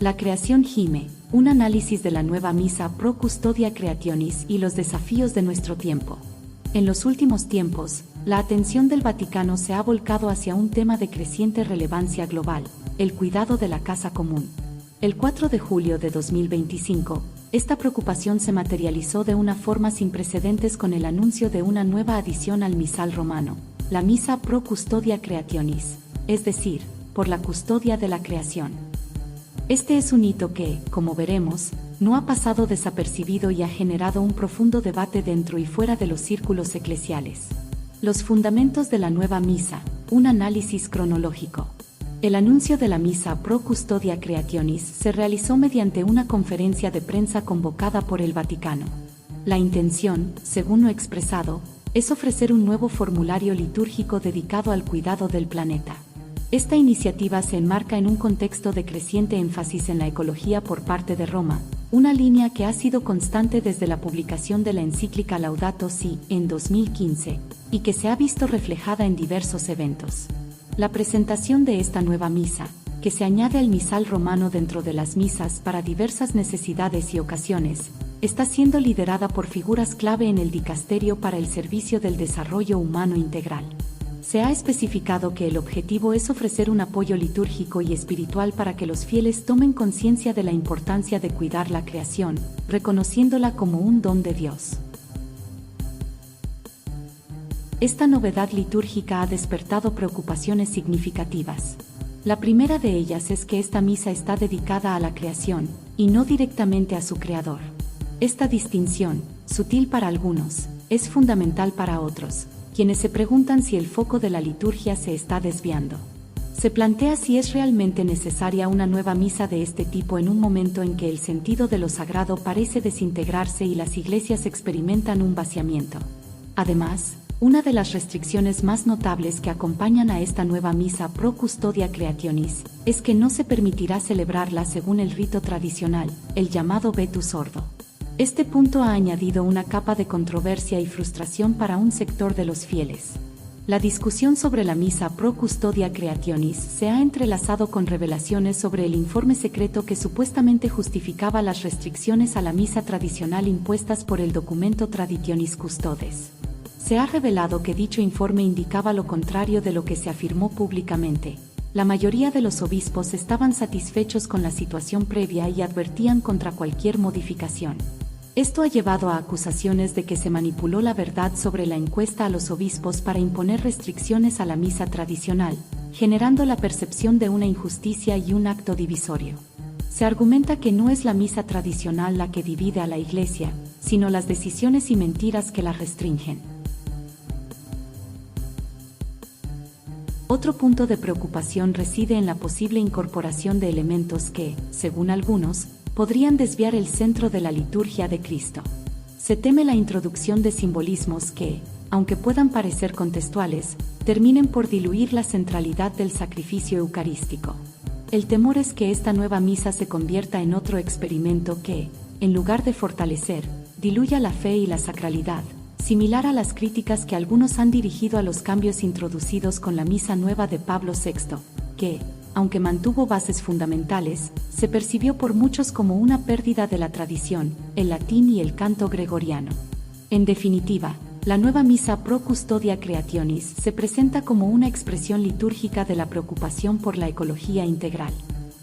La creación gime, un análisis de la nueva misa Pro Custodia Creationis y los desafíos de nuestro tiempo. En los últimos tiempos, la atención del Vaticano se ha volcado hacia un tema de creciente relevancia global, el cuidado de la casa común. El 4 de julio de 2025, esta preocupación se materializó de una forma sin precedentes con el anuncio de una nueva adición al misal romano, la misa Pro Custodia Creationis, es decir, por la custodia de la creación. Este es un hito que, como veremos, no ha pasado desapercibido y ha generado un profundo debate dentro y fuera de los círculos eclesiales. Los fundamentos de la nueva misa, un análisis cronológico. El anuncio de la misa Pro Custodia Creationis se realizó mediante una conferencia de prensa convocada por el Vaticano. La intención, según lo expresado, es ofrecer un nuevo formulario litúrgico dedicado al cuidado del planeta. Esta iniciativa se enmarca en un contexto de creciente énfasis en la ecología por parte de Roma, una línea que ha sido constante desde la publicación de la encíclica Laudato Si, en 2015, y que se ha visto reflejada en diversos eventos. La presentación de esta nueva misa, que se añade al misal romano dentro de las misas para diversas necesidades y ocasiones, está siendo liderada por figuras clave en el dicasterio para el servicio del desarrollo humano integral. Se ha especificado que el objetivo es ofrecer un apoyo litúrgico y espiritual para que los fieles tomen conciencia de la importancia de cuidar la creación, reconociéndola como un don de Dios. Esta novedad litúrgica ha despertado preocupaciones significativas. La primera de ellas es que esta misa está dedicada a la creación, y no directamente a su creador. Esta distinción, sutil para algunos, es fundamental para otros, quienes se preguntan si el foco de la liturgia se está desviando. Se plantea si es realmente necesaria una nueva misa de este tipo en un momento en que el sentido de lo sagrado parece desintegrarse y las iglesias experimentan un vaciamiento. Además, una de las restricciones más notables que acompañan a esta nueva misa Pro Custodia Creationis es que no se permitirá celebrarla según el rito tradicional, el llamado Vetus Ordo. Este punto ha añadido una capa de controversia y frustración para un sector de los fieles. La discusión sobre la misa Pro Custodia Creationis se ha entrelazado con revelaciones sobre el informe secreto que supuestamente justificaba las restricciones a la misa tradicional impuestas por el documento Traditionis Custodes. Se ha revelado que dicho informe indicaba lo contrario de lo que se afirmó públicamente. La mayoría de los obispos estaban satisfechos con la situación previa y advertían contra cualquier modificación. Esto ha llevado a acusaciones de que se manipuló la verdad sobre la encuesta a los obispos para imponer restricciones a la misa tradicional, generando la percepción de una injusticia y un acto divisorio. Se argumenta que no es la misa tradicional la que divide a la Iglesia, sino las decisiones y mentiras que la restringen. Otro punto de preocupación reside en la posible incorporación de elementos que, según algunos, podrían desviar el centro de la liturgia de Cristo. Se teme la introducción de simbolismos que, aunque puedan parecer contextuales, terminen por diluir la centralidad del sacrificio eucarístico. El temor es que esta nueva misa se convierta en otro experimento que, en lugar de fortalecer, diluya la fe y la sacralidad, similar a las críticas que algunos han dirigido a los cambios introducidos con la misa nueva de Pablo VI, que, aunque mantuvo bases fundamentales, se percibió por muchos como una pérdida de la tradición, el latín y el canto gregoriano. En definitiva, la nueva misa Pro Custodia Creationis se presenta como una expresión litúrgica de la preocupación por la ecología integral.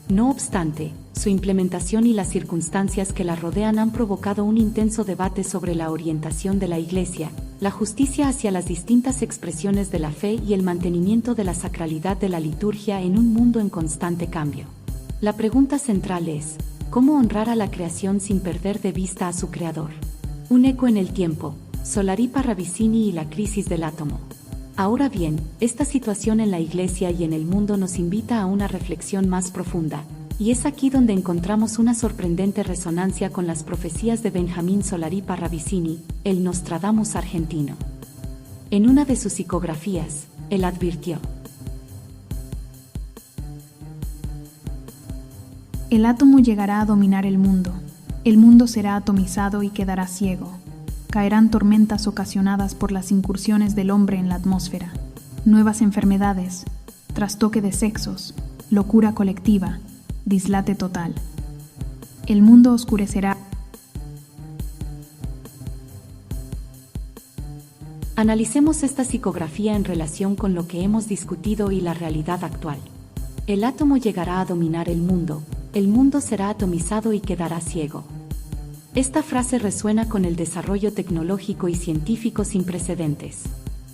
No obstante, su implementación y las circunstancias que la rodean han provocado un intenso debate sobre la orientación de la Iglesia, la justicia hacia las distintas expresiones de la fe y el mantenimiento de la sacralidad de la liturgia en un mundo en constante cambio. La pregunta central es, ¿cómo honrar a la creación sin perder de vista a su creador? Un eco en el tiempo, Solari Parravicini y la crisis del átomo. Ahora bien, esta situación en la Iglesia y en el mundo nos invita a una reflexión más profunda, y es aquí donde encontramos una sorprendente resonancia con las profecías de Benjamín Solari Parravicini, el Nostradamus argentino. En una de sus psicografías, él advirtió: el átomo llegará a dominar el mundo será atomizado y quedará ciego. Caerán tormentas ocasionadas por las incursiones del hombre en la atmósfera, nuevas enfermedades, trastoque de sexos, locura colectiva, dislate total. El mundo oscurecerá. Analicemos esta psicografía en relación con lo que hemos discutido y la realidad actual. El átomo llegará a dominar el mundo será atomizado y quedará ciego. Esta frase resuena con el desarrollo tecnológico y científico sin precedentes.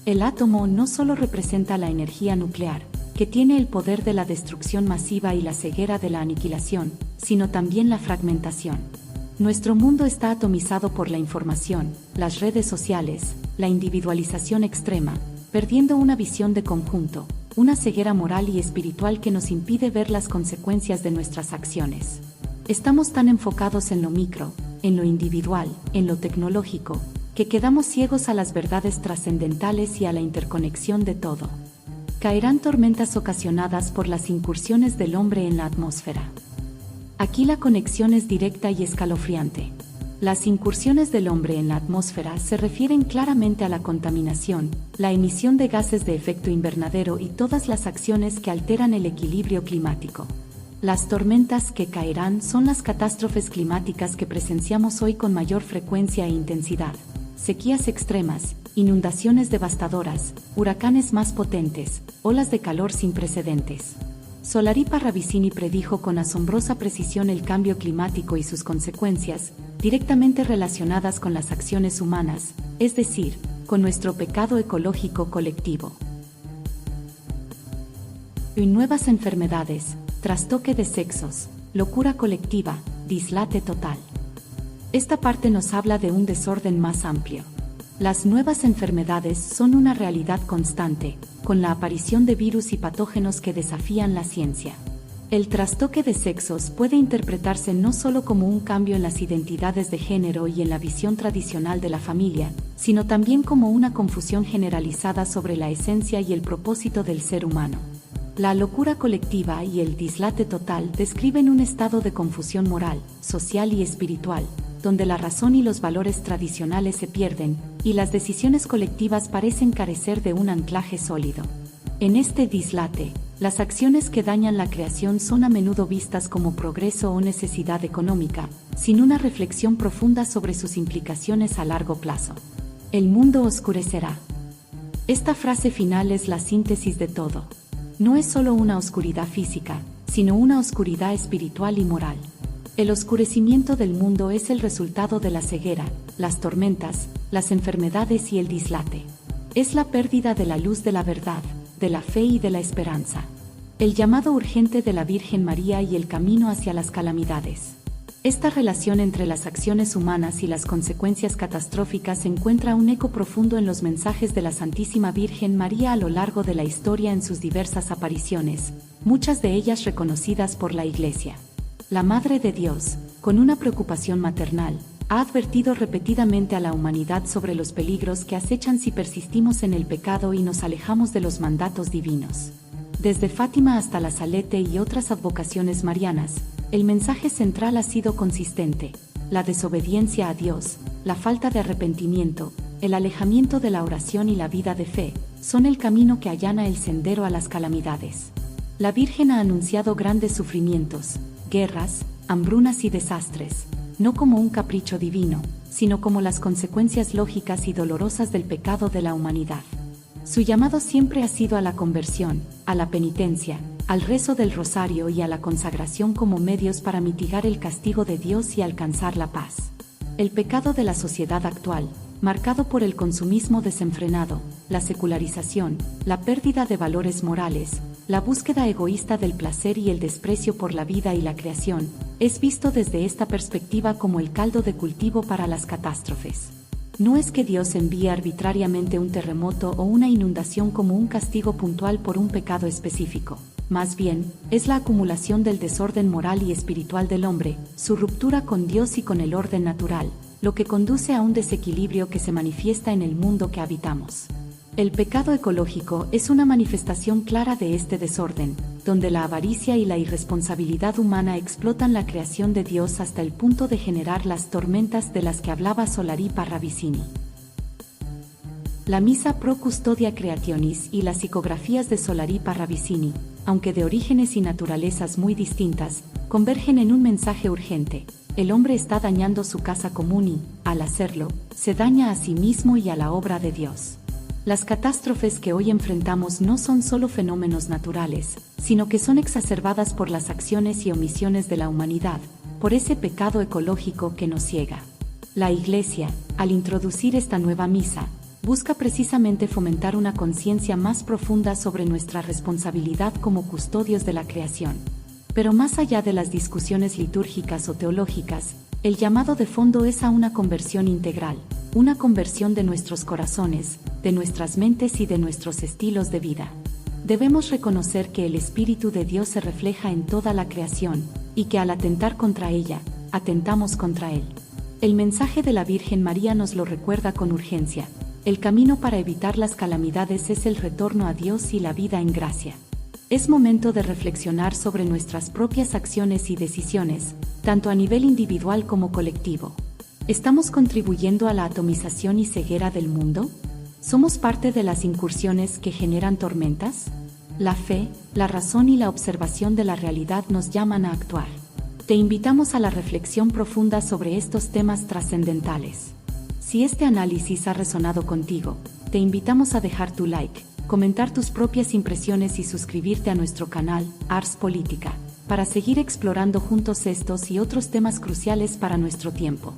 El átomo no solo representa la energía nuclear, que tiene el poder de la destrucción masiva y la ceguera de la aniquilación, sino también la fragmentación. Nuestro mundo está atomizado por la información, las redes sociales, la individualización extrema, perdiendo una visión de conjunto, una ceguera moral y espiritual que nos impide ver las consecuencias de nuestras acciones. Estamos tan enfocados en lo micro, en lo individual, en lo tecnológico, que quedamos ciegos a las verdades trascendentales y a la interconexión de todo. Caerán tormentas ocasionadas por las incursiones del hombre en la atmósfera. Aquí la conexión es directa y escalofriante. Las incursiones del hombre en la atmósfera se refieren claramente a la contaminación, la emisión de gases de efecto invernadero y todas las acciones que alteran el equilibrio climático. Las tormentas que caerán son las catástrofes climáticas que presenciamos hoy con mayor frecuencia e intensidad: sequías extremas, inundaciones devastadoras, huracanes más potentes, olas de calor sin precedentes. Solarì Parravicini predijo con asombrosa precisión el cambio climático y sus consecuencias, directamente relacionadas con las acciones humanas, es decir, con nuestro pecado ecológico colectivo. Nuevas enfermedades, trastoque de sexos, locura colectiva, dislate total. Esta parte nos habla de un desorden más amplio. Las nuevas enfermedades son una realidad constante, con la aparición de virus y patógenos que desafían la ciencia. El trastoque de sexos puede interpretarse no solo como un cambio en las identidades de género y en la visión tradicional de la familia, sino también como una confusión generalizada sobre la esencia y el propósito del ser humano. La locura colectiva y el dislate total describen un estado de confusión moral, social y espiritual, donde la razón y los valores tradicionales se pierden, y las decisiones colectivas parecen carecer de un anclaje sólido. En este dislate, las acciones que dañan la creación son a menudo vistas como progreso o necesidad económica, sin una reflexión profunda sobre sus implicaciones a largo plazo. El mundo oscurecerá. Esta frase final es la síntesis de todo. No es solo una oscuridad física, sino una oscuridad espiritual y moral. El oscurecimiento del mundo es el resultado de la ceguera, las tormentas, las enfermedades y el dislate. Es la pérdida de la luz de la verdad, de la fe y de la esperanza. El llamado urgente de la Virgen María y el camino hacia las calamidades. Esta relación entre las acciones humanas y las consecuencias catastróficas encuentra un eco profundo en los mensajes de la Santísima Virgen María a lo largo de la historia en sus diversas apariciones, muchas de ellas reconocidas por la Iglesia. La Madre de Dios, con una preocupación maternal, ha advertido repetidamente a la humanidad sobre los peligros que acechan si persistimos en el pecado y nos alejamos de los mandatos divinos. Desde Fátima hasta la Salete y otras advocaciones marianas, el mensaje central ha sido consistente: la desobediencia a Dios, la falta de arrepentimiento, el alejamiento de la oración y la vida de fe, son el camino que allana el sendero a las calamidades. La Virgen ha anunciado grandes sufrimientos, guerras, hambrunas y desastres, no como un capricho divino, sino como las consecuencias lógicas y dolorosas del pecado de la humanidad. Su llamado siempre ha sido a la conversión, a la penitencia, al rezo del rosario y a la consagración como medios para mitigar el castigo de Dios y alcanzar la paz. El pecado de la sociedad actual, marcado por el consumismo desenfrenado, la secularización, la pérdida de valores morales, la búsqueda egoísta del placer y el desprecio por la vida y la creación, es visto desde esta perspectiva como el caldo de cultivo para las catástrofes. No es que Dios envíe arbitrariamente un terremoto o una inundación como un castigo puntual por un pecado específico. Más bien, es la acumulación del desorden moral y espiritual del hombre, su ruptura con Dios y con el orden natural, lo que conduce a un desequilibrio que se manifiesta en el mundo que habitamos. El pecado ecológico es una manifestación clara de este desorden, donde la avaricia y la irresponsabilidad humana explotan la creación de Dios hasta el punto de generar las tormentas de las que hablaba Solarì Parravicini. La Misa Pro Custodia Creationis y las psicografías de Solari Parravicini, aunque de orígenes y naturalezas muy distintas, convergen en un mensaje urgente. El hombre está dañando su casa común y, al hacerlo, se daña a sí mismo y a la obra de Dios. Las catástrofes que hoy enfrentamos no son solo fenómenos naturales, sino que son exacerbadas por las acciones y omisiones de la humanidad, por ese pecado ecológico que nos ciega. La Iglesia, al introducir esta nueva misa, busca precisamente fomentar una conciencia más profunda sobre nuestra responsabilidad como custodios de la creación. Pero más allá de las discusiones litúrgicas o teológicas, el llamado de fondo es a una conversión integral, una conversión de nuestros corazones, de nuestras mentes y de nuestros estilos de vida. Debemos reconocer que el Espíritu de Dios se refleja en toda la creación, y que al atentar contra ella, atentamos contra Él. El mensaje de la Virgen María nos lo recuerda con urgencia. El camino para evitar las calamidades es el retorno a Dios y la vida en gracia. Es momento de reflexionar sobre nuestras propias acciones y decisiones, tanto a nivel individual como colectivo. ¿Estamos contribuyendo a la atomización y ceguera del mundo? ¿Somos parte de las incursiones que generan tormentas? La fe, la razón y la observación de la realidad nos llaman a actuar. Te invitamos a la reflexión profunda sobre estos temas trascendentales. Si este análisis ha resonado contigo, te invitamos a dejar tu like, comentar tus propias impresiones y suscribirte a nuestro canal, Ars Politica, para seguir explorando juntos estos y otros temas cruciales para nuestro tiempo.